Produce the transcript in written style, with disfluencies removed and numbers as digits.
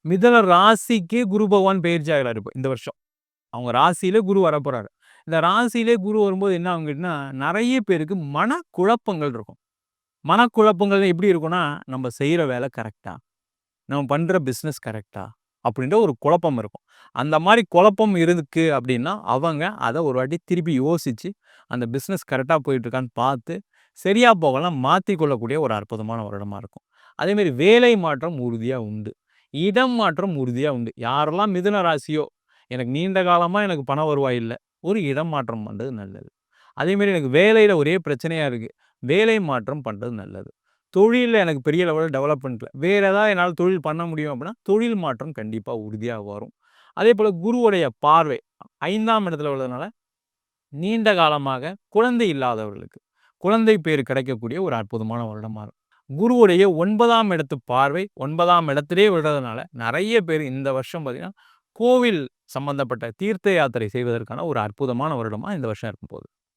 மிதுன ராசிக்கு குரு பகவான் பெயர்ச்சி ஆகிறாரு இப்போ இந்த வருஷம். அவங்க ராசியிலே குரு வரப்போறாரு. இந்த ராசியிலே குரு வரும்போது என்ன ஆகும் கேட்டீங்கன்னா, நெறைய பேருக்கு மனக்குழப்பங்கள் இருக்கும். மனக்குழப்பங்கள் எப்படி இருக்கும்னா, நம்ம செய்ற வேலை கரெக்ட்டா? நம்ம பண்ற பிசினஸ் கரெக்ட்டா? அப்படின்ற ஒரு குழப்பம் இருக்கும். அந்த மாரி குழப்பம் இருக்கு அப்படின்னா, அவங்க அத ஒரு வாட்டி திருப்பி யோசிச்சு, அந்த பிசினஸ் கரெக்ட்டா போயிட்டு இருக்கான்னு பார்த்து, சரியா போகலாம் மாத்திக் கொள்ளக்கூடிய ஒரு அற்புதமான வருடமா இருக்கும். அதேமாரி வேலை மாற்றம் உறுதியா உண்டு. இடம் மாற்றம் உறுதியா உண்டு. யாரெல்லாம் மிதுன ராசியோ, எனக்கு நீண்ட காலமா எனக்கு பண வருவாய் இல்ல. ஒரு இடம் மாற்றம் பண்றது நல்லது. அதேமாரி எனக்கு வேலையில ஒரே பிரச்சனையா இருக்கு. வேலை மாற்றம் பண்றது நல்லது. தொழில்ல எனக்கு பெரிய லெவல்ல டெவலப்மென்ட் இல்ல. வேற ஏதாவது என்னால தொழில் பண்ண முடியும் அப்படின்னா, தொழில் மாற்றம் கண்டிப்பா உறுதியா வரும். அதேபோல குருவுடைய பார்வை 5ஆம் இடத்துல உள்ளதுனால, நீண்ட காலமாக குழந்தை இல்லாதவர்களுக்கு, குழந்தை பேறு கிடைக்கக்கூடிய ஒரு அற்புதமான வருடமா இருக்கும். குருவுடைய 9ஆம் இடத்து பார்வை 9ஆம் இடத்திலே விழுறதுனால, நெறைய பேர் இந்த வருஷம் பார்த்தீங்கன்னா, கோவில் சம்பந்தப்பட்ட தீர்த்த யாத்திரை செய்வதற்கான ஒரு அற்புதமான வருடமா இந்த வருஷம் இருக்கப்போகுது.